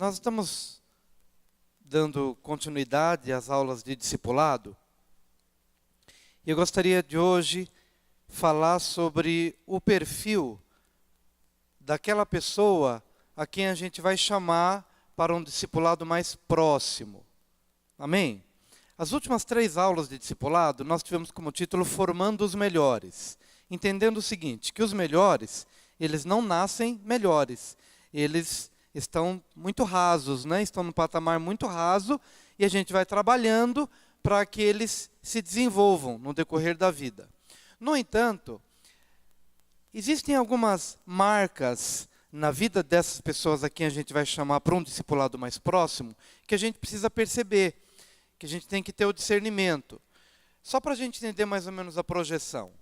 Nós estamos dando continuidade às aulas de discipulado. E eu gostaria de hoje falar sobre o perfil daquela pessoa a quem a gente vai chamar para um discipulado mais próximo. Amém? As últimas 3 aulas de discipulado, nós tivemos como título Formando os Melhores. Entendendo o seguinte, que os melhores, eles não nascem melhores. Eles estão muito rasos, né? Estão num patamar muito raso e a gente vai trabalhando para que eles se desenvolvam no decorrer da vida. No entanto, existem algumas marcas na vida dessas pessoas a quem a gente vai chamar para um discipulado mais próximo, que a gente precisa perceber, que a gente tem que ter o discernimento. Só para a gente entender mais ou menos a projeção.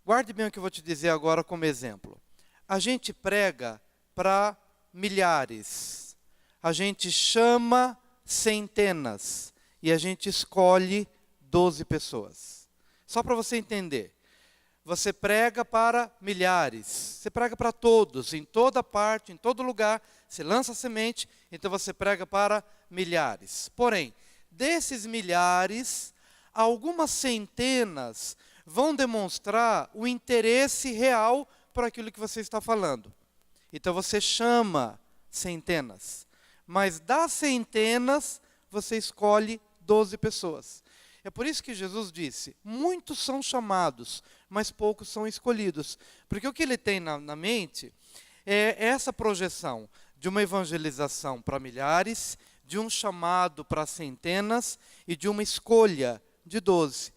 Guarde bem o que eu vou te dizer agora como exemplo. A gente prega para milhares. A gente chama centenas. E a gente escolhe 12 pessoas. Só para você entender. Você prega para milhares. Você prega para todos, em toda parte, em todo lugar. Você lança a semente, então você prega para milhares. Porém, desses milhares, algumas centenas vão demonstrar o interesse real por aquilo que você está falando. Então você chama centenas. Mas das centenas, você escolhe 12 pessoas. É por isso que Jesus disse, muitos são chamados, mas poucos são escolhidos. Porque o que ele tem na mente é essa projeção de uma evangelização para milhares, de um chamado para centenas e de uma escolha de 12.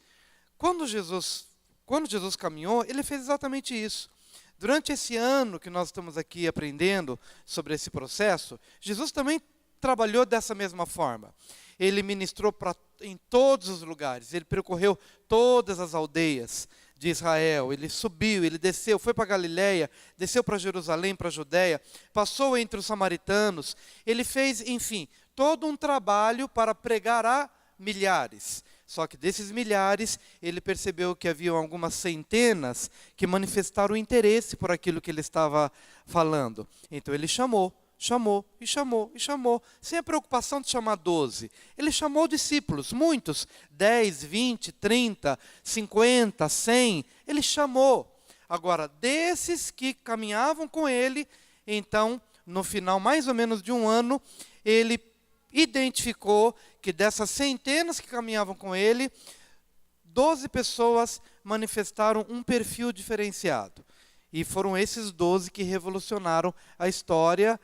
Quando Jesus caminhou, ele fez exatamente isso. Durante esse ano que nós estamos aqui aprendendo sobre esse processo, Jesus também trabalhou dessa mesma forma. Ele ministrou em todos os lugares, ele percorreu todas as aldeias de Israel, ele subiu, ele desceu, foi para Galiléia, desceu para Jerusalém, para a Judéia, passou entre os samaritanos, ele fez, enfim, todo um trabalho para pregar a milhares. Só que desses milhares, ele percebeu que haviam algumas centenas que manifestaram interesse por aquilo que ele estava falando. Então ele chamou, sem a preocupação de chamar 12. Ele chamou discípulos, muitos, 10, 20, 30, 50, 100, ele chamou. Agora, desses que caminhavam com ele, então, no final mais ou menos de um ano, ele identificou que dessas centenas que caminhavam com ele, 12 pessoas manifestaram um perfil diferenciado. E foram esses 12 que revolucionaram a história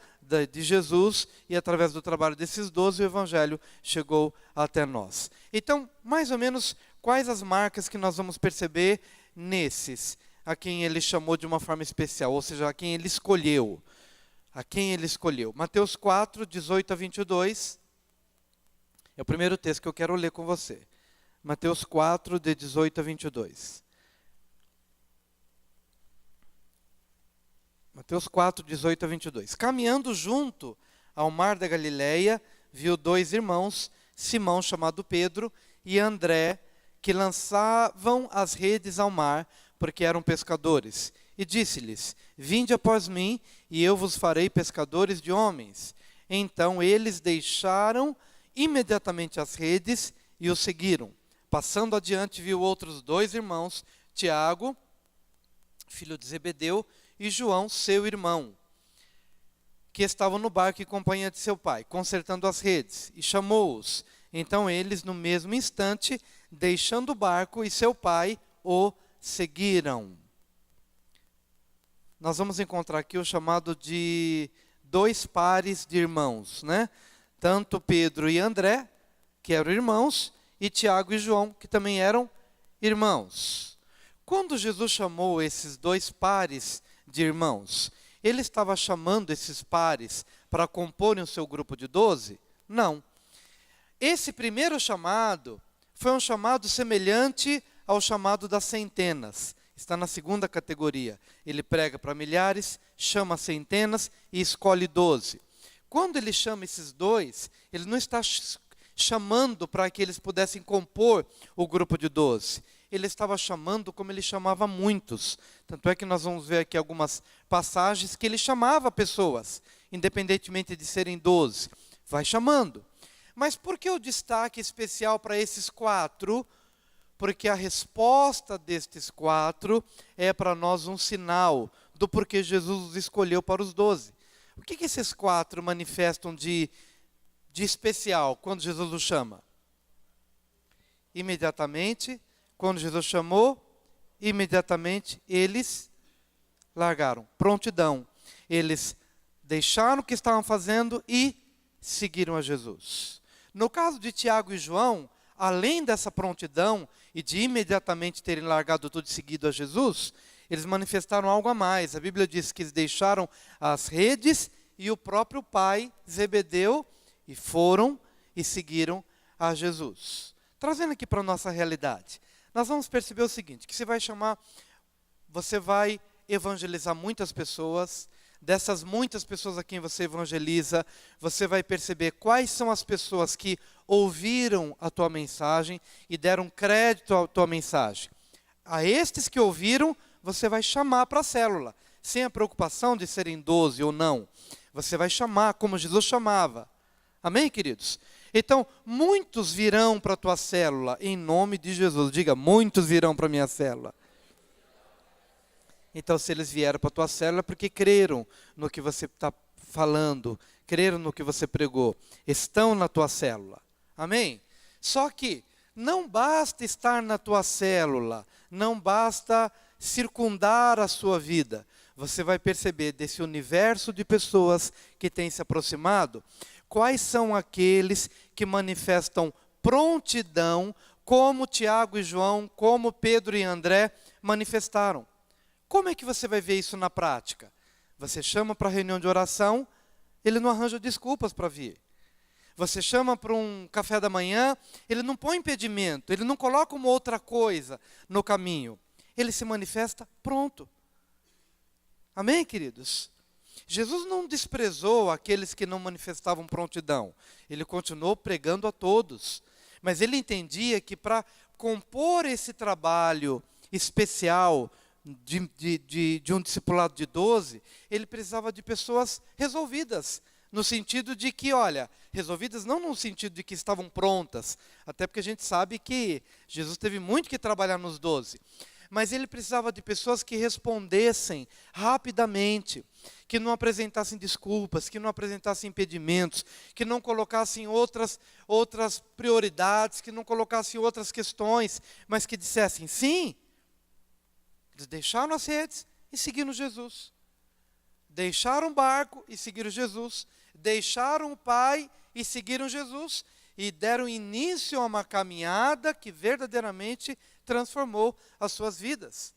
de Jesus, e através do trabalho desses 12, o Evangelho chegou até nós. Então, mais ou menos, quais as marcas que nós vamos perceber nesses, a quem ele chamou de uma forma especial, ou seja, a quem ele escolheu. A quem ele escolheu. Mateus 4, 18 a 22, é o primeiro texto que eu quero ler com você. Mateus 4, de 18 a 22. Mateus 4, 18 a 22. Caminhando junto ao mar da Galileia, viu 2 irmãos, Simão, chamado Pedro, e André, que lançavam as redes ao mar, porque eram pescadores. E disse-lhes, vinde após mim, e eu vos farei pescadores de homens. Então eles deixaram imediatamente as redes e o seguiram. Passando adiante, viu outros 2 irmãos, Tiago, filho de Zebedeu, e João, seu irmão, que estavam no barco em companhia de seu pai, consertando as redes, e chamou-os. Então eles, no mesmo instante, deixando o barco e seu pai, o seguiram. Nós vamos encontrar aqui o chamado de 2 pares de irmãos, né? Tanto Pedro e André, que eram irmãos, e Tiago e João, que também eram irmãos. Quando Jesus chamou esses 2 pares de irmãos, ele estava chamando esses pares para comporem o seu grupo de 12? Não. Esse primeiro chamado foi um chamado semelhante ao chamado das centenas. Está na segunda categoria. Ele prega para milhares, chama centenas e escolhe 12. Quando ele chama esses 2, ele não está chamando para que eles pudessem compor o grupo de 12. Ele estava chamando como ele chamava muitos. Tanto é que nós vamos ver aqui algumas passagens que ele chamava pessoas. independentemente de serem 12. Vai chamando. Mas por que o destaque especial para esses 4? Porque a resposta destes 4 é para nós um sinal do porquê Jesus os escolheu para os 12. O que esses 4 manifestam de especial quando Jesus os chama? Imediatamente, quando Jesus chamou, imediatamente eles largaram. Prontidão. Eles deixaram o que estavam fazendo e seguiram a Jesus. No caso de Tiago e João, além dessa prontidão e de imediatamente terem largado tudo e seguido a Jesus, eles manifestaram algo a mais. A Bíblia diz que eles deixaram as redes e o próprio pai, Zebedeu, e foram e seguiram a Jesus. Trazendo aqui para a nossa realidade, nós vamos perceber o seguinte, que você vai evangelizar muitas pessoas. Dessas muitas pessoas a quem você evangeliza, você vai perceber quais são as pessoas que ouviram a tua mensagem e deram crédito à tua mensagem. A estes que ouviram, você vai chamar para a célula, sem a preocupação de serem 12 ou não. Você vai chamar como Jesus chamava. Amém, queridos? Então, muitos virão para a tua célula, em nome de Jesus. Diga, muitos virão para a minha célula. Então, se eles vieram para a tua célula, é porque creram no que você está falando, creram no que você pregou, estão na tua célula. Amém? Só que não basta estar na tua célula, não basta circundar a sua vida. Você vai perceber desse universo de pessoas que têm se aproximado, quais são aqueles que manifestam prontidão, como Tiago e João, como Pedro e André manifestaram. Como é que você vai ver isso na prática? Você chama para a reunião de oração, ele não arranja desculpas para vir. Você chama para um café da manhã, ele não põe impedimento, ele não coloca uma outra coisa no caminho. Ele se manifesta pronto. Amém, queridos? Jesus não desprezou aqueles que não manifestavam prontidão. Ele continuou pregando a todos. Mas ele entendia que para compor esse trabalho especial de um discipulado de 12, ele precisava de pessoas resolvidas, no sentido de que, resolvidas não no sentido de que estavam prontas, até porque a gente sabe que Jesus teve muito que trabalhar nos 12, mas ele precisava de pessoas que respondessem rapidamente, que não apresentassem desculpas, que não apresentassem impedimentos, que não colocassem outras prioridades, que não colocassem outras questões, mas que dissessem sim. Eles deixaram as redes e seguiram Jesus. Deixaram o barco e seguiram Jesus. Deixaram o pai e seguiram Jesus. E deram início a uma caminhada que verdadeiramente transformou as suas vidas.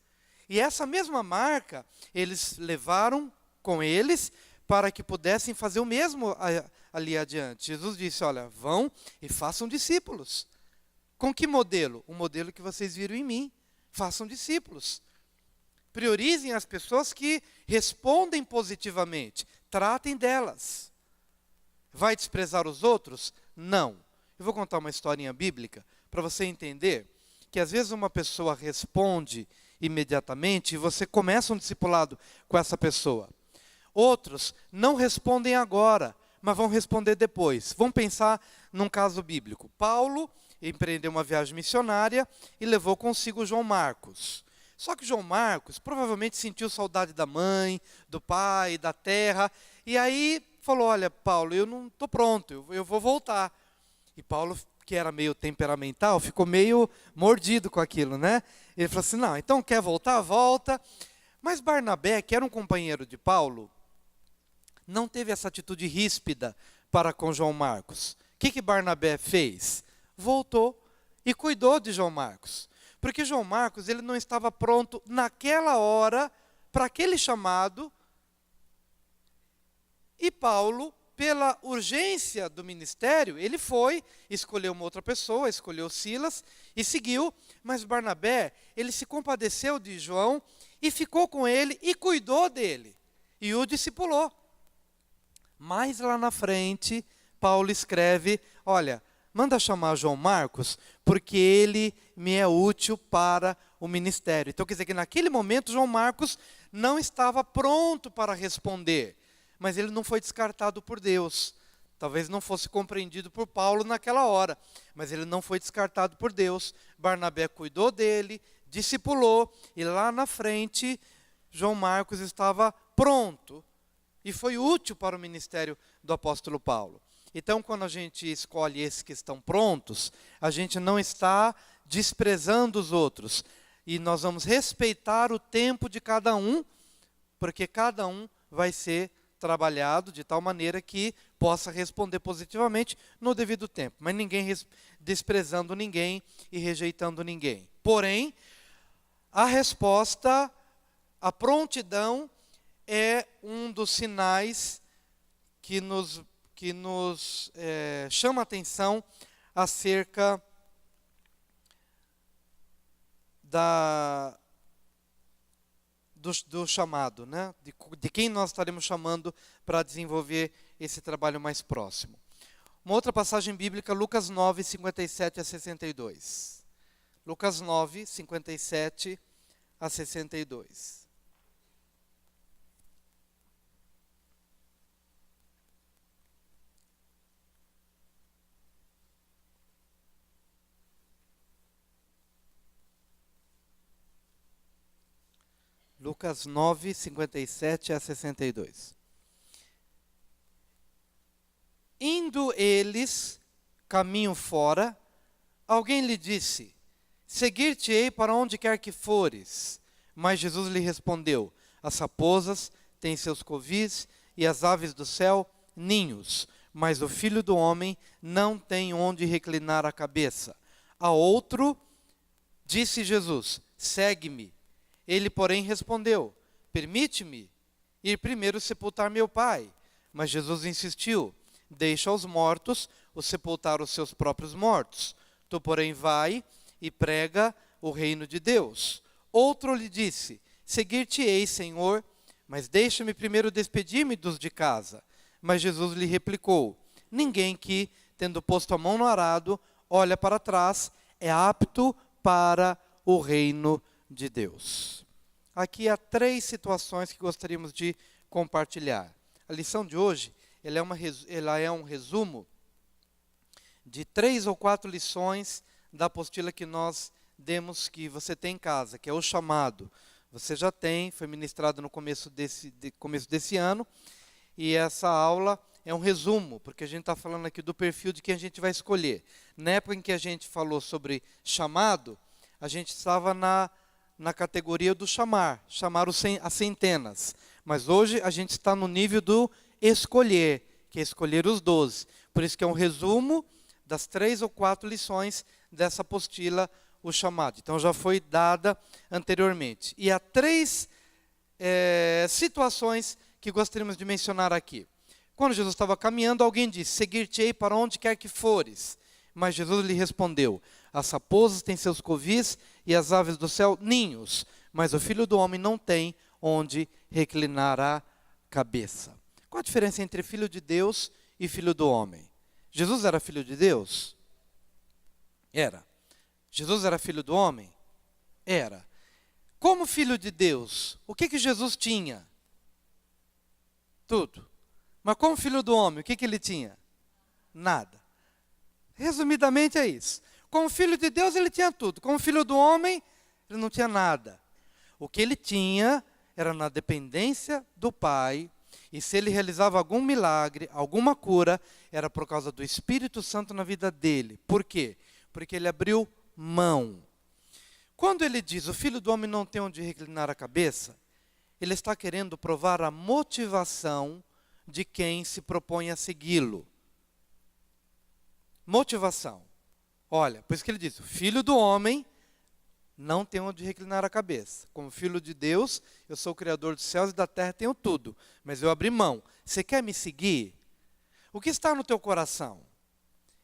E essa mesma marca, eles levaram com eles para que pudessem fazer o mesmo ali adiante. Jesus disse, vão e façam discípulos. Com que modelo? O modelo que vocês viram em mim. Façam discípulos. Priorizem as pessoas que respondem positivamente. Tratem delas. Vai desprezar os outros? Não. Eu vou contar uma historinha bíblica para você entender que às vezes uma pessoa responde imediatamente e você começa um discipulado com essa pessoa. Outros não respondem agora, mas vão responder depois. Vamos pensar num caso bíblico. Paulo empreendeu uma viagem missionária e levou consigo João Marcos. Só que João Marcos provavelmente sentiu saudade da mãe, do pai, da terra. E aí falou, Paulo, eu não estou pronto, eu vou voltar. E Paulo, que era meio temperamental, ficou meio mordido com aquilo, né? Ele falou assim, não, então quer voltar? Volta. Mas Barnabé, que era um companheiro de Paulo, não teve essa atitude ríspida para com João Marcos. O que Barnabé fez? Voltou e cuidou de João Marcos. Porque João Marcos, ele não estava pronto naquela hora para aquele chamado. E Paulo, pela urgência do ministério, ele foi, escolheu uma outra pessoa, escolheu Silas e seguiu. Mas Barnabé, ele se compadeceu de João e ficou com ele e cuidou dele. E o discipulou. Mais lá na frente, Paulo escreve, manda chamar João Marcos, porque ele me é útil para o ministério. Então, quer dizer que naquele momento, João Marcos não estava pronto para responder. mas ele não foi descartado por Deus. Talvez não fosse compreendido por Paulo naquela hora, mas ele não foi descartado por Deus. Barnabé cuidou dele, discipulou, e lá na frente, João Marcos estava pronto e foi útil para o ministério do apóstolo Paulo. Então, quando a gente escolhe esses que estão prontos, a gente não está desprezando os outros. E nós vamos respeitar o tempo de cada um, porque cada um vai ser trabalhado de tal maneira que possa responder positivamente no devido tempo. Mas ninguém desprezando ninguém e rejeitando ninguém. Porém, a resposta, a prontidão, é um dos sinais que nos chama a atenção acerca do chamado, né? De quem nós estaremos chamando para desenvolver esse trabalho mais próximo. Uma outra passagem bíblica, Lucas 9, 57 a 62. Lucas 9, 57 a 62. Lucas 9, 57 a 62. Indo eles caminho fora, alguém lhe disse: seguir-te-ei para onde quer que fores. Mas Jesus lhe respondeu: as raposas têm seus covis e as aves do céu ninhos, mas o Filho do Homem não tem onde reclinar a cabeça. A outro disse Jesus: segue-me. Ele, porém, respondeu: permite-me ir primeiro sepultar meu pai. Mas Jesus insistiu: deixa aos mortos os sepultar os seus próprios mortos. Tu, porém, vai e prega o reino de Deus. Outro lhe disse: seguir-te-ei, Senhor, mas deixa-me primeiro despedir-me dos de casa. Mas Jesus lhe replicou: ninguém que, tendo posto a mão no arado, olha para trás, é apto para o reino de Deus. Aqui há 3 situações que gostaríamos de compartilhar. A lição de hoje, ela é um resumo de 3 ou 4 lições da apostila que nós demos, que você tem em casa, que é o chamado. Você já tem, foi ministrado no começo desse ano, e essa aula é um resumo, porque a gente está falando aqui do perfil de quem a gente vai escolher. Na época em que a gente falou sobre chamado, a gente estava na categoria do chamar as centenas. Mas hoje a gente está no nível do escolher, que é escolher os 12. Por isso que é um resumo das 3 ou 4 lições dessa apostila, o chamado. Então já foi dada anteriormente. E há 3 situações que gostaríamos de mencionar aqui. Quando Jesus estava caminhando, alguém disse: seguir-te-ei para onde quer que fores. Mas Jesus lhe respondeu: as raposas têm seus covis e as aves do céu ninhos, mas o Filho do Homem não tem onde reclinar a cabeça. Qual a diferença entre filho de Deus e filho do homem? Jesus era filho de Deus? Era. Jesus era filho do homem? Era. Como filho de Deus, o que Jesus tinha? Tudo. Mas como filho do homem, o que ele tinha? Nada. Resumidamente é isso. Como filho de Deus, ele tinha tudo. Como filho do homem, ele não tinha nada. O que ele tinha era na dependência do Pai. E se ele realizava algum milagre, alguma cura, era por causa do Espírito Santo na vida dele. Por quê? Porque ele abriu mão. Quando ele diz: o Filho do Homem não tem onde reclinar a cabeça, ele está querendo provar a motivação de quem se propõe a segui-lo. Motivação. Olha, por isso que ele diz: o Filho do Homem não tem onde reclinar a cabeça. Como filho de Deus, eu sou o Criador dos céus e da terra, tenho tudo. Mas eu abri mão. Você quer me seguir? O que está no teu coração?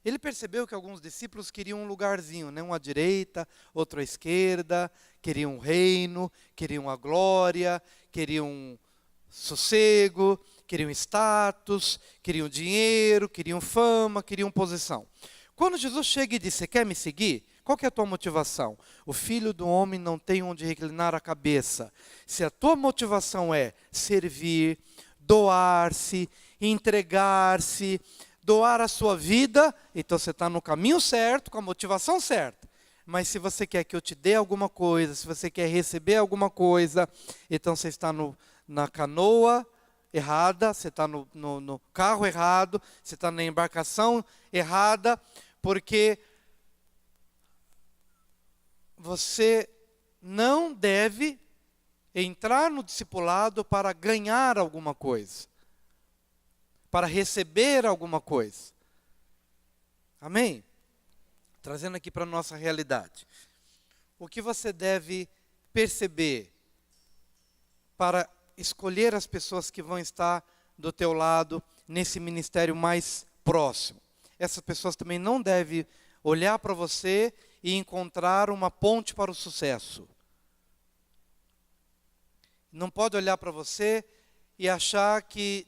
Ele percebeu que alguns discípulos queriam um lugarzinho, né? Um à direita, outro à esquerda, queriam um reino, queriam a glória, queriam sossego, queriam status, queriam dinheiro, queriam fama, queriam posição. Quando Jesus chega e diz: você quer me seguir? Qual que é a tua motivação? O Filho do Homem não tem onde reclinar a cabeça. Se a tua motivação é servir, doar-se, entregar-se, doar a sua vida, então você está no caminho certo, com a motivação certa. Mas se você quer que eu te dê alguma coisa, se você quer receber alguma coisa, então você está na canoa errada, você está no carro errado, você está na embarcação errada, porque você não deve entrar no discipulado para ganhar alguma coisa, para receber alguma coisa. Amém? Trazendo aqui para a nossa realidade. O que você deve perceber para escolher as pessoas que vão estar do teu lado nesse ministério mais próximo? Essas pessoas também não devem olhar para você e encontrar uma ponte para o sucesso. Não pode olhar para você e achar que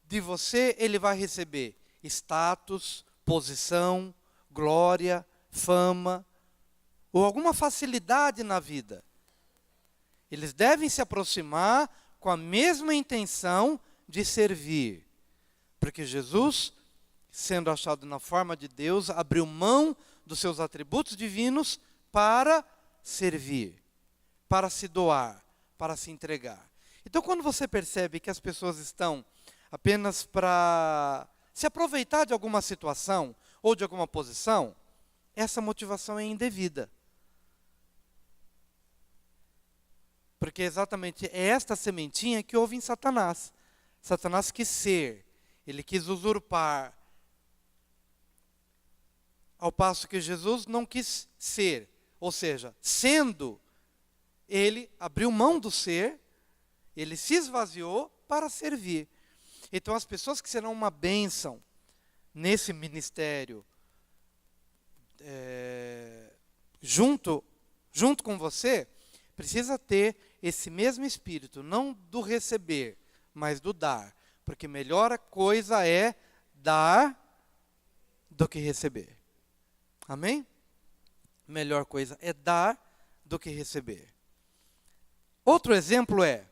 de você ele vai receber status, posição, glória, fama, ou alguma facilidade na vida. Eles devem se aproximar com a mesma intenção de servir. Porque Jesus, sendo achado na forma de Deus, abriu mão dos seus atributos divinos para servir, para se doar, para se entregar. Então, quando você percebe que as pessoas estão apenas para se aproveitar de alguma situação ou de alguma posição, essa motivação é indevida. Porque exatamente é esta sementinha que houve em Satanás. Satanás quis ser, ele quis usurpar, ao passo que Jesus não quis ser. Ou seja, sendo, ele abriu mão do ser, ele se esvaziou para servir. Então as pessoas que serão uma bênção nesse ministério, junto com você, precisa ter esse mesmo espírito, não do receber, mas do dar. Porque melhor coisa é dar do que receber. Amém? Melhor coisa é dar do que receber. Outro exemplo é,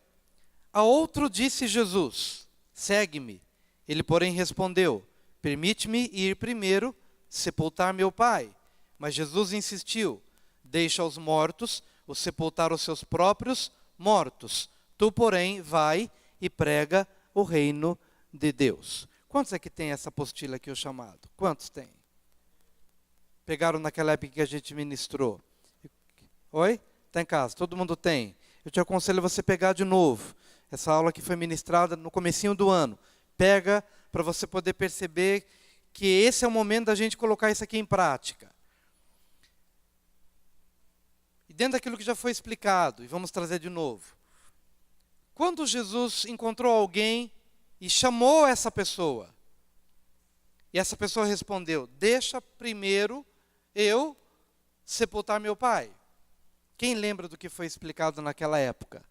a outro disse Jesus, segue-me. Ele, porém, respondeu, permite-me ir primeiro sepultar meu pai. Mas Jesus insistiu, deixa os mortos os sepultar os seus próprios mortos. Tu, porém, vai e prega o reino de Deus. Quantos é que tem essa apostila aqui, o chamado? Quantos tem? Pegaram naquela época que a gente ministrou. Oi? Está em casa? Todo mundo tem? Eu te aconselho você pegar de novo. Essa aula que foi ministrada no comecinho do ano. Pega para você poder perceber que esse é o momento da gente colocar isso aqui em prática. E dentro daquilo que já foi explicado, e vamos trazer de novo. Quando Jesus encontrou alguém e chamou essa pessoa, e essa pessoa respondeu, deixa primeiro eu sepultar meu pai. Quem lembra do que foi explicado naquela época?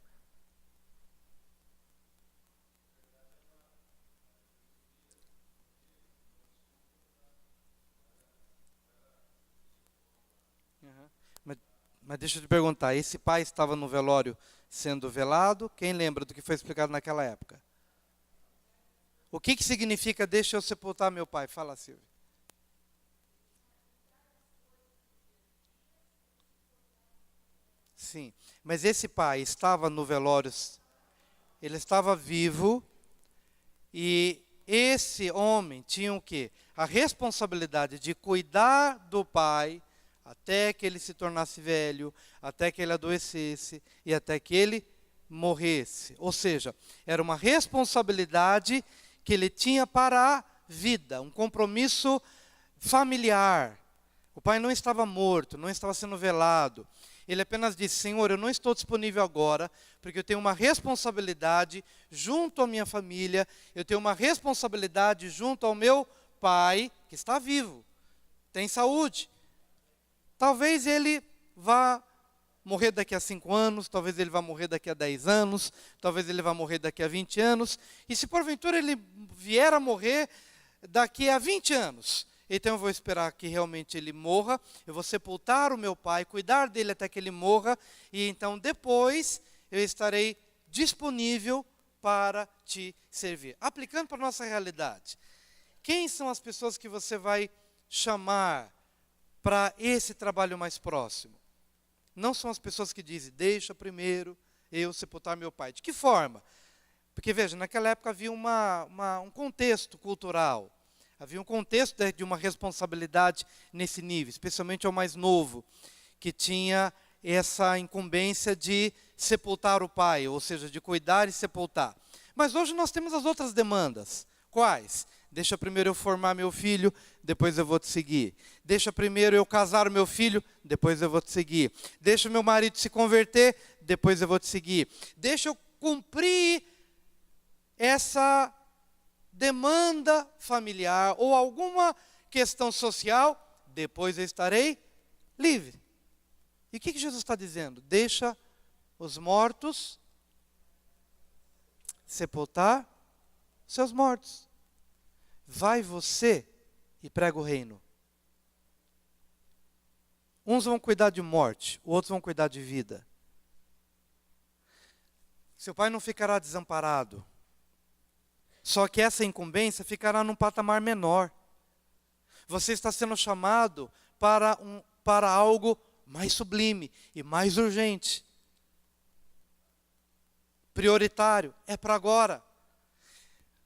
Mas deixa eu te perguntar, esse pai estava no velório sendo velado? Quem lembra do que foi explicado naquela época? O que significa deixa eu sepultar meu pai? Fala, Silvia. Sim, mas esse pai estava no velório, ele estava vivo, e esse homem tinha o quê? A responsabilidade de cuidar do pai, até que ele se tornasse velho, até que ele adoecesse e até que ele morresse. Ou seja, era uma responsabilidade que ele tinha para a vida, um compromisso familiar. O pai não estava morto, não estava sendo velado. Ele apenas disse, Senhor, eu não estou disponível agora, porque eu tenho uma responsabilidade junto à minha família, eu tenho uma responsabilidade junto ao meu pai, que está vivo, tem saúde. Talvez ele vá morrer daqui a 5 anos, talvez ele vá morrer daqui a 10 anos, talvez ele vá morrer daqui a 20 anos. E se porventura ele vier a morrer daqui a 20 anos, então eu vou esperar que realmente ele morra, eu vou sepultar o meu pai, cuidar dele até que ele morra, e então depois eu estarei disponível para te servir. Aplicando para a nossa realidade, quem são as pessoas que você vai chamar para esse trabalho mais próximo? Não são as pessoas que dizem, deixa primeiro eu sepultar meu pai. De que forma? Porque, veja, naquela época havia um contexto cultural, havia um contexto de uma responsabilidade nesse nível, especialmente ao mais novo, que tinha essa incumbência de sepultar o pai, ou seja, de cuidar e sepultar. Mas hoje nós temos as outras demandas. Quais? Deixa primeiro eu formar meu filho, depois eu vou te seguir. Deixa primeiro eu casar o meu filho, depois eu vou te seguir. Deixa meu marido se converter, depois eu vou te seguir. Deixa eu cumprir essa demanda familiar ou alguma questão social, depois eu estarei livre. E o que Jesus está dizendo? Deixa os mortos sepultar seus mortos. Vai você e prega o reino. Uns vão cuidar de morte, outros vão cuidar de vida. Seu pai não ficará desamparado. Só que essa incumbência ficará num patamar menor. Você está sendo chamado para algo mais sublime e mais urgente. Prioritário, é para agora.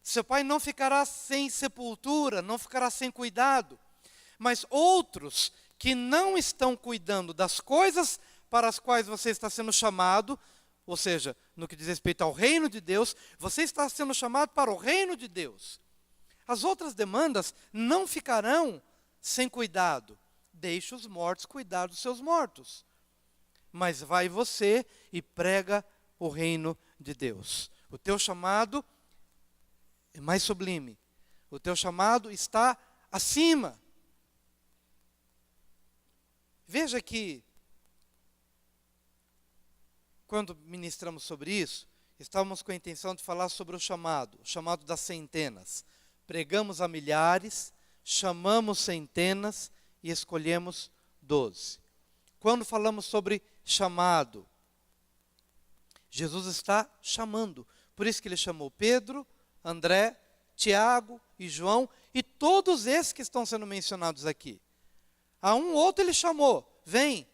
Seu pai não ficará sem sepultura, não ficará sem cuidado. Mas outros que não estão cuidando das coisas para as quais você está sendo chamado, ou seja, no que diz respeito ao reino de Deus, você está sendo chamado para o reino de Deus. As outras demandas não ficarão sem cuidado. Deixe os mortos cuidar dos seus mortos. Mas vai você e prega o reino de Deus. O teu chamado é mais sublime. O teu chamado está acima. Veja que, quando ministramos sobre isso, estávamos com a intenção de falar sobre o chamado das centenas. Pregamos a milhares, chamamos centenas e escolhemos 12. Quando falamos sobre chamado, Jesus está chamando. Por isso que ele chamou Pedro, André, Tiago e João e todos esses que estão sendo mencionados aqui. A um outro ele chamou, vem.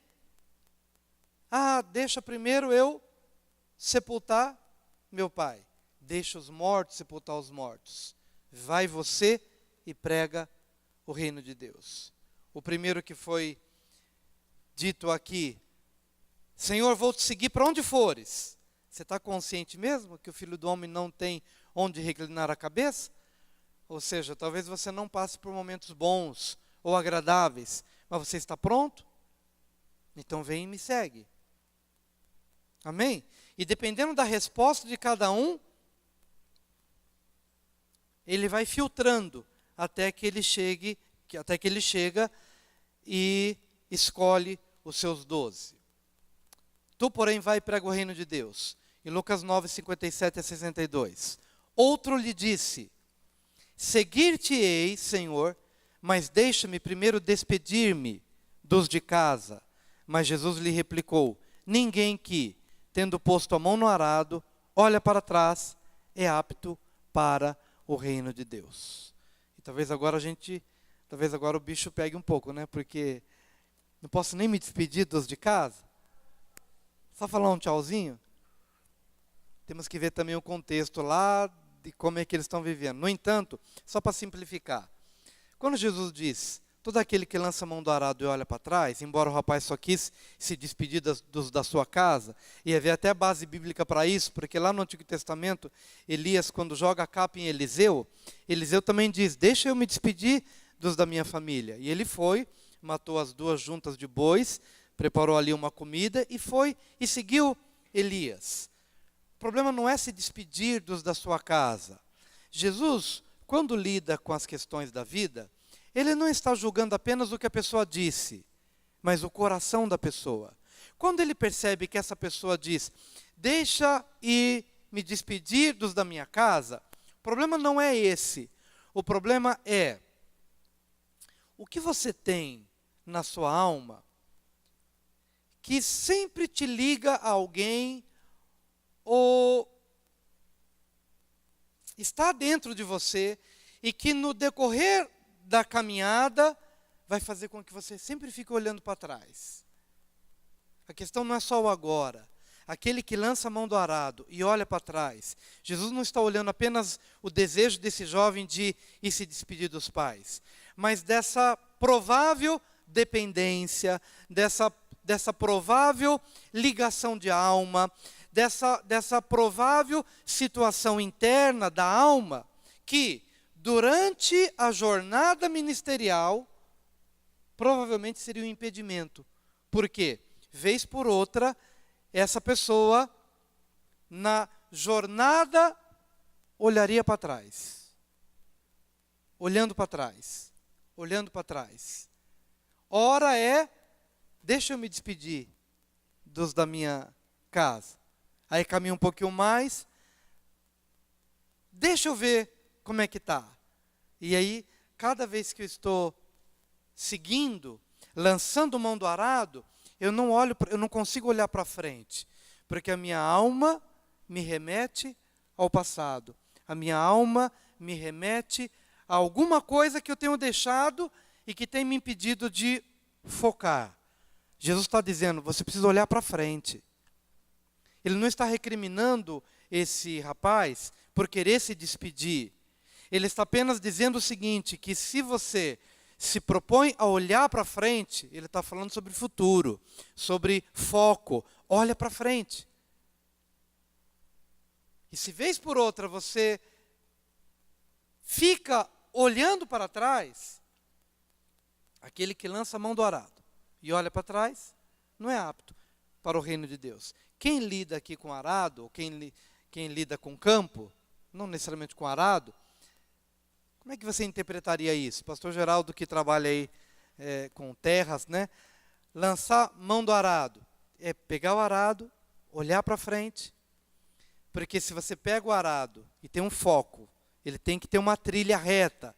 Deixa primeiro eu sepultar meu pai. Deixa os mortos sepultar os mortos. Vai você e prega o reino de Deus. O primeiro que foi dito aqui, Senhor, vou te seguir para onde fores. Você está consciente mesmo que o Filho do Homem não tem onde reclinar a cabeça? Ou seja, talvez você não passe por momentos bons ou agradáveis, mas você está pronto? Então vem e me segue. Amém? E dependendo da resposta de cada um, ele vai filtrando até que ele chega e escolhe os seus 12. Tu, porém, vai e prega o reino de Deus. Em Lucas 9, 57 a 62. Outro lhe disse, seguir-te-ei, Senhor, mas deixa-me primeiro despedir-me dos de casa. Mas Jesus lhe replicou, ninguém que, tendo posto a mão no arado, olha para trás, é apto para o reino de Deus. E talvez agora o bicho pegue um pouco, né? Porque não posso nem me despedir dos de casa. Só falar um tchauzinho. Temos que ver também o contexto lá de como é que eles estão vivendo. No entanto, só para simplificar, quando Jesus diz, todo aquele que lança a mão do arado e olha para trás, embora o rapaz só quis se despedir da sua casa, e havia até base bíblica para isso, porque lá no Antigo Testamento, Elias, quando joga a capa em Eliseu, Eliseu também diz, deixa eu me despedir dos da minha família. E ele foi, matou as 2 juntas de bois, preparou ali uma comida e foi e seguiu Elias. O problema não é se despedir dos da sua casa. Jesus, quando lida com as questões da vida, ele não está julgando apenas o que a pessoa disse, mas o coração da pessoa. Quando ele percebe que essa pessoa diz, deixa ir me despedir dos da minha casa, o problema não é esse. O problema é, o que você tem na sua alma que sempre te liga a alguém ou está dentro de você e que no decorrer da caminhada vai fazer com que você sempre fique olhando para trás. A questão não é só o agora. Aquele que lança a mão do arado e olha para trás. Jesus não está olhando apenas o desejo desse jovem de ir se despedir dos pais, mas dessa provável dependência, dessa provável ligação de alma, dessa provável situação interna da alma, que durante a jornada ministerial, provavelmente seria um impedimento. Por quê? Vez por outra, essa pessoa, na jornada, olharia para trás. Olhando para trás. Olhando para trás. Ora deixa eu me despedir dos da minha casa. Aí caminha um pouquinho mais. Deixa eu ver como é que está. E aí, cada vez que eu estou seguindo, lançando mão do arado, eu não consigo olhar para frente, porque a minha alma me remete ao passado. A minha alma me remete a alguma coisa que eu tenho deixado e que tem me impedido de focar. Jesus está dizendo, você precisa olhar para frente. Ele não está recriminando esse rapaz por querer se despedir. Ele está apenas dizendo o seguinte, que se você se propõe a olhar para frente, ele está falando sobre futuro, sobre foco. Olha para frente. E se vez por outra você fica olhando para trás, aquele que lança a mão do arado e olha para trás, não é apto para o reino de Deus. Quem lida aqui com arado, ou quem lida com campo, não necessariamente com arado, como é que você interpretaria isso? Pastor Geraldo, que trabalha aí com terras, né? Lançar mão do arado. É pegar o arado, olhar para frente. Porque se você pega o arado e tem um foco, ele tem que ter uma trilha reta.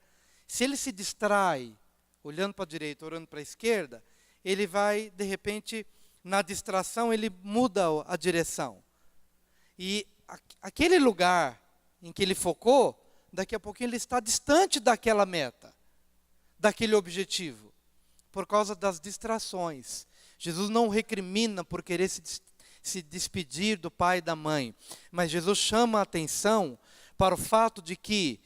Se ele se distrai, olhando para a direita, olhando para a esquerda, ele vai, de repente, na distração, ele muda a direção. E aquele lugar em que ele focou, daqui a pouquinho ele está distante daquela meta, daquele objetivo, por causa das distrações. Jesus não recrimina por querer se despedir do pai e da mãe, mas Jesus chama a atenção para o fato de que,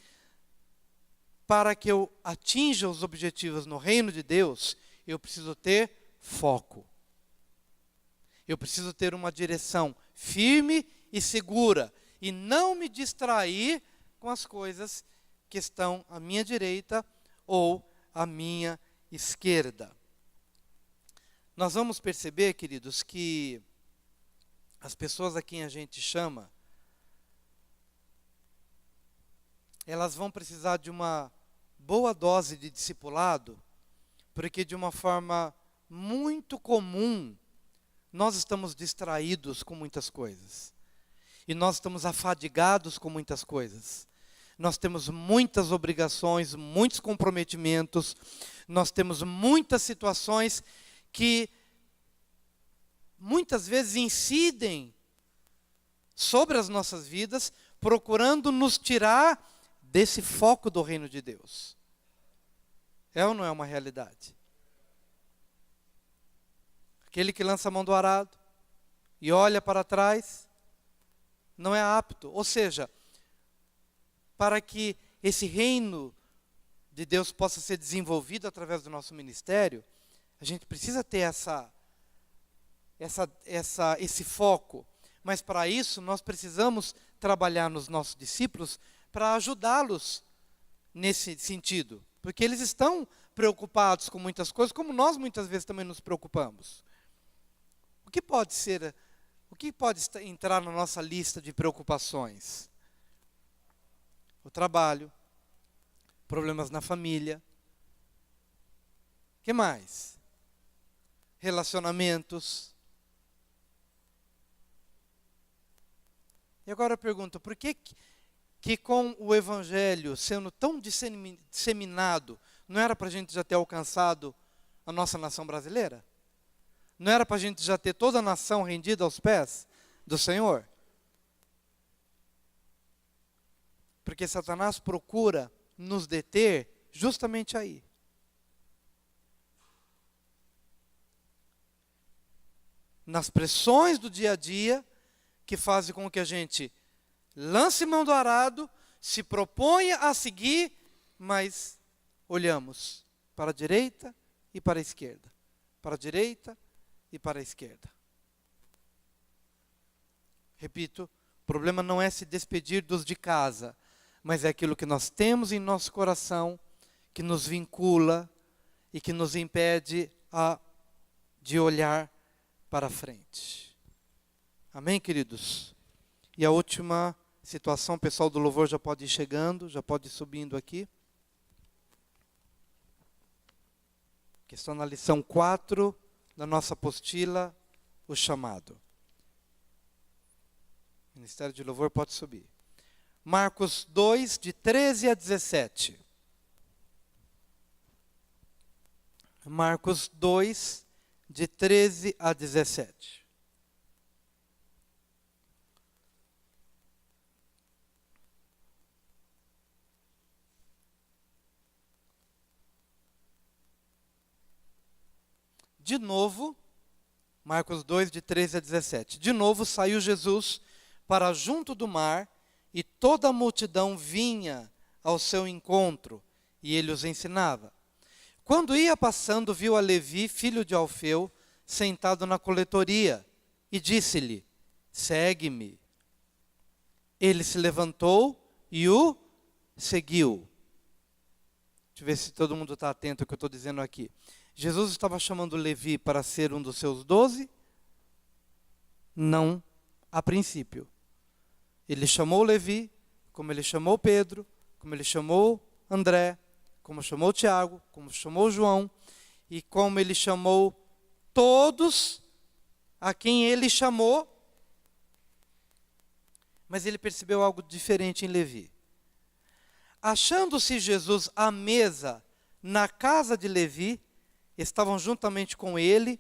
para que eu atinja os objetivos no reino de Deus, eu preciso ter foco. Eu preciso ter uma direção firme e segura, e não me distrair com as coisas que estão à minha direita ou à minha esquerda. Nós vamos perceber, queridos, que as pessoas a quem a gente chama, elas vão precisar de uma boa dose de discipulado, porque de uma forma muito comum, nós estamos distraídos com muitas coisas. E nós estamos afadigados com muitas coisas. Nós temos muitas obrigações, muitos comprometimentos, nós temos muitas situações que muitas vezes incidem sobre as nossas vidas, procurando nos tirar desse foco do reino de Deus. É ou não é uma realidade? Aquele que lança a mão do arado e olha para trás, não é apto. Ou seja, para que esse reino de Deus possa ser desenvolvido através do nosso ministério, a gente precisa ter esse foco. Mas para isso, nós precisamos trabalhar nos nossos discípulos para ajudá-los nesse sentido. Porque eles estão preocupados com muitas coisas, como nós muitas vezes também nos preocupamos. O que pode entrar na nossa lista de preocupações? O trabalho, problemas na família. O que mais? Relacionamentos. E agora eu pergunto, por que com o Evangelho sendo tão disseminado, não era para a gente já ter alcançado a nossa nação brasileira? Não era para a gente já ter toda a nação rendida aos pés do Senhor? Porque Satanás procura nos deter justamente aí. Nas pressões do dia a dia, que fazem com que a gente lance mão do arado, se proponha a seguir, mas olhamos para a direita e para a esquerda. Para a direita e para a esquerda. Repito, o problema não é se despedir dos de casa, mas é aquilo que nós temos em nosso coração, que nos vincula e que nos impede de olhar para frente. Amém, queridos? E a última situação, o pessoal do louvor já pode ir chegando, já pode ir subindo aqui. Que está na lição 4 da nossa apostila, o chamado. O Ministério de Louvor pode subir. Marcos 2, de 13 a 17. Marcos 2, de 13 a 17. De novo, Marcos 2, de 13 a 17. De novo saiu Jesus para junto do mar, e toda a multidão vinha ao seu encontro, e ele os ensinava. Quando ia passando, viu a Levi, filho de Alfeu, sentado na coletoria, e disse-lhe: segue-me. Ele se levantou e o seguiu. Deixa eu ver se todo mundo está atento ao que eu estou dizendo aqui. Jesus estava chamando Levi para ser um dos seus 12? Não, a princípio. Ele chamou Levi, como ele chamou Pedro, como ele chamou André, como chamou Tiago, como chamou João, e como ele chamou todos a quem ele chamou. Mas ele percebeu algo diferente em Levi. Achando-se Jesus à mesa na casa de Levi, estavam juntamente com ele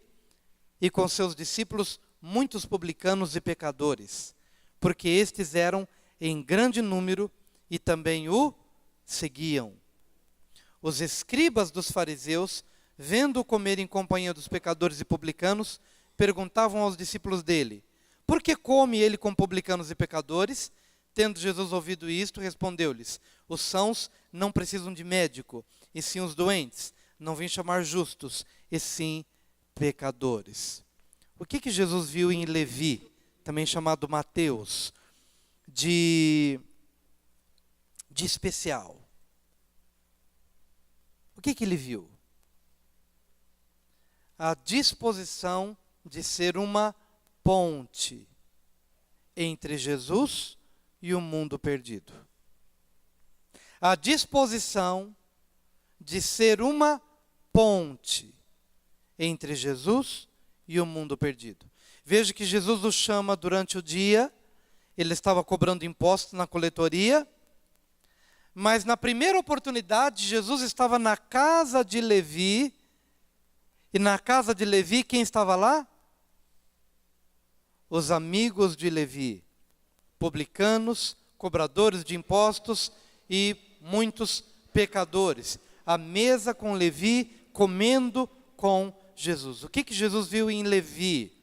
e com seus discípulos muitos publicanos e pecadores, porque estes eram em grande número e também o seguiam. Os escribas dos fariseus, vendo-o comer em companhia dos pecadores e publicanos, perguntavam aos discípulos dele: por que come ele com publicanos e pecadores? Tendo Jesus ouvido isto, respondeu-lhes: os sãos não precisam de médico, e sim os doentes. Não vim chamar justos, e sim pecadores. O que Jesus viu em Levi, também chamado Mateus, de especial? O que ele viu? A disposição de ser uma ponte entre Jesus e o mundo perdido. A disposição de ser uma ponte entre Jesus e o mundo perdido. Veja que Jesus o chama durante o dia, ele estava cobrando impostos na coletoria, mas na primeira oportunidade, Jesus estava na casa de Levi, e na casa de Levi, quem estava lá? Os amigos de Levi, publicanos, cobradores de impostos e muitos pecadores. A mesa com Levi, comendo com Jesus. O que Jesus viu em Levi?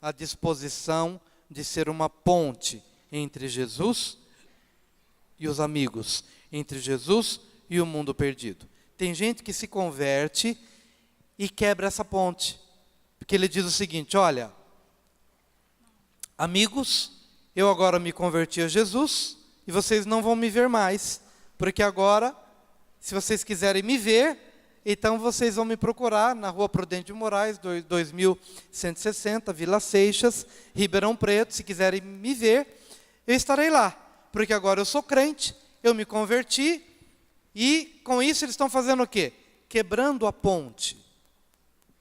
A disposição de ser uma ponte entre Jesus e os amigos, entre Jesus e o mundo perdido. Tem gente que se converte e quebra essa ponte, porque ele diz o seguinte: olha, amigos, eu agora me converti a Jesus e vocês não vão me ver mais, porque agora, se vocês quiserem me ver, então vocês vão me procurar na Rua Prudente de Moraes, 2160, Vila Seixas, Ribeirão Preto. Se quiserem me ver, eu estarei lá, porque agora eu sou crente, eu me converti, e com isso eles estão fazendo o quê? Quebrando a ponte.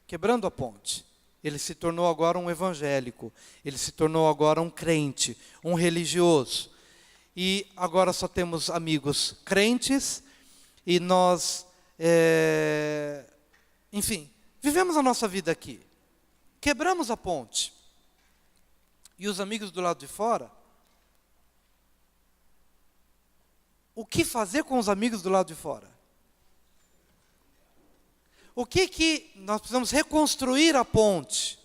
Quebrando a ponte. Ele se tornou agora um evangélico, ele se tornou agora um crente, um religioso. E agora só temos amigos crentes, e nós, enfim, vivemos a nossa vida aqui. Quebramos a ponte. E os amigos do lado de fora o que fazer com os amigos do lado de fora? O que nós precisamos reconstruir a ponte?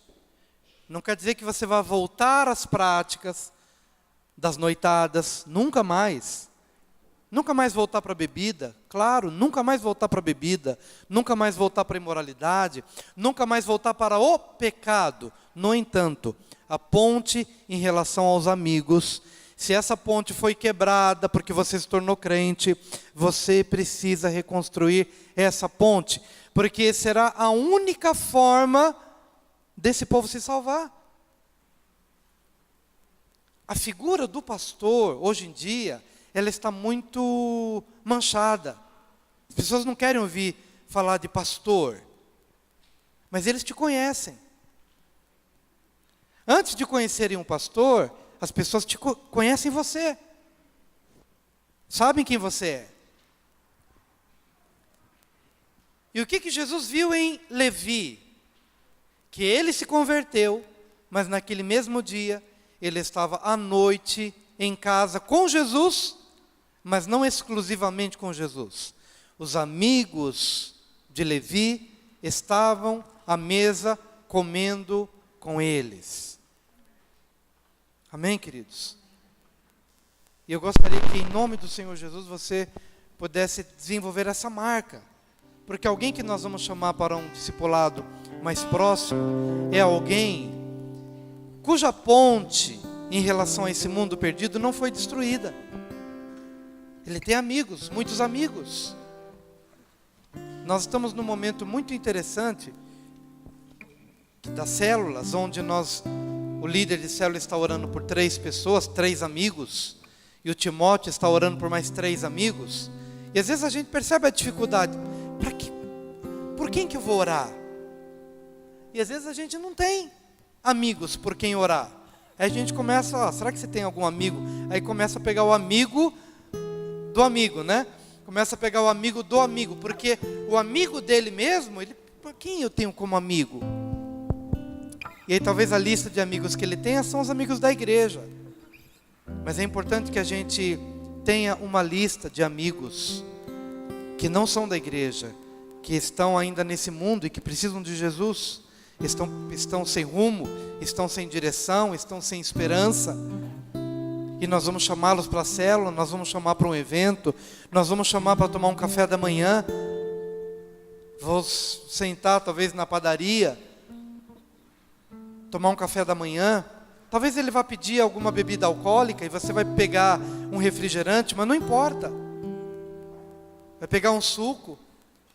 Não quer dizer que você vai voltar às práticas das noitadas, nunca mais. Nunca mais voltar para a bebida, claro, nunca mais voltar para a bebida, nunca mais voltar para a imoralidade, nunca mais voltar para o pecado. No entanto, a ponte em relação aos amigos, se essa ponte foi quebrada porque você se tornou crente, você precisa reconstruir essa ponte, porque será a única forma desse povo se salvar. A figura do pastor, hoje em dia, ela está muito manchada. As pessoas não querem ouvir falar de pastor, mas eles te conhecem. Antes de conhecerem um pastor, as pessoas conhecem você. Sabem quem você é. E o que Jesus viu em Levi? Que ele se converteu, mas naquele mesmo dia, ele estava à noite em casa com Jesus, mas não exclusivamente com Jesus. Os amigos de Levi estavam à mesa comendo com eles. Amém, queridos? E eu gostaria que, em nome do Senhor Jesus, você pudesse desenvolver essa marca. Porque alguém que nós vamos chamar para um discipulado mais próximo é alguém cuja ponte em relação a esse mundo perdido não foi destruída. Ele tem amigos, muitos amigos. Nós estamos num momento muito interessante das células, onde o líder de célula está orando por 3 pessoas, 3 amigos, e o Timóteo está orando por mais 3 amigos. E às vezes a gente percebe a dificuldade. Por quem que eu vou orar? E às vezes a gente não tem amigos por quem orar. Aí a gente começa, será que você tem algum amigo? Aí começa a pegar o amigo do amigo, né? Começa a pegar o amigo do amigo, porque o amigo dele mesmo, quem eu tenho como amigo? E aí talvez a lista de amigos que ele tenha são os amigos da igreja. Mas é importante que a gente tenha uma lista de amigos que não são da igreja, que estão ainda nesse mundo e que precisam de Jesus, estão sem rumo, estão sem direção, estão sem esperança. E nós vamos chamá-los para a célula, nós vamos chamar para um evento, nós vamos chamar para tomar um café da manhã. Vou sentar talvez na padaria, tomar um café da manhã. Talvez ele vá pedir alguma bebida alcoólica e você vai pegar um refrigerante, mas não importa. Vai pegar um suco.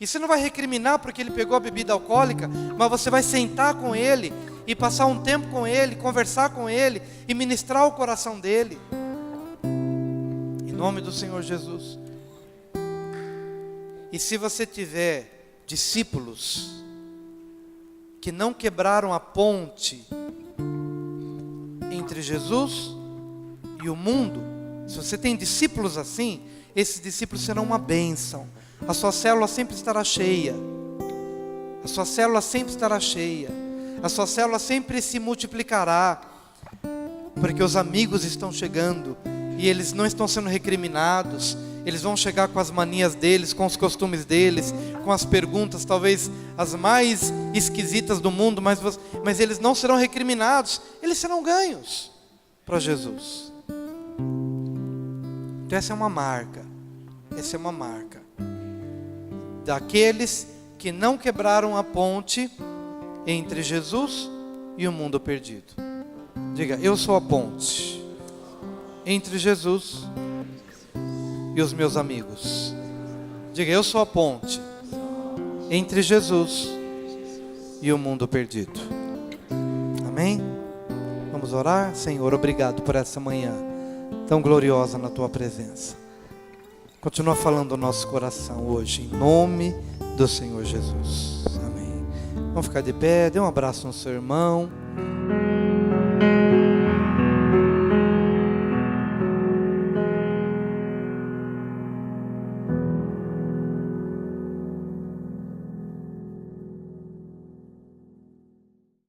E você não vai recriminar porque ele pegou a bebida alcoólica, mas você vai sentar com ele e passar um tempo com ele, conversar com ele e ministrar o coração dele. Em nome do Senhor Jesus. E se você tiver discípulos que não quebraram a ponte entre Jesus e o mundo, se você tem discípulos assim, esses discípulos serão uma bênção. A sua célula sempre estará cheia. A sua célula sempre estará cheia. A sua célula sempre se multiplicará. Porque os amigos estão chegando. E eles não estão sendo recriminados. Eles vão chegar com as manias deles, com os costumes deles, com as perguntas talvez as mais esquisitas do mundo. Mas eles não serão recriminados. Eles serão ganhos para Jesus. Então essa é uma marca. Essa é uma marca daqueles que não quebraram a ponte entre Jesus e o mundo perdido. Diga, eu sou a ponte entre Jesus e os meus amigos. Diga, eu sou a ponte entre Jesus e o mundo perdido. Amém? Vamos orar? Senhor, obrigado por essa manhã tão gloriosa na tua presença. Continua falando o nosso coração hoje, em nome do Senhor Jesus. Amém. Vamos ficar de pé, dê um abraço no seu irmão.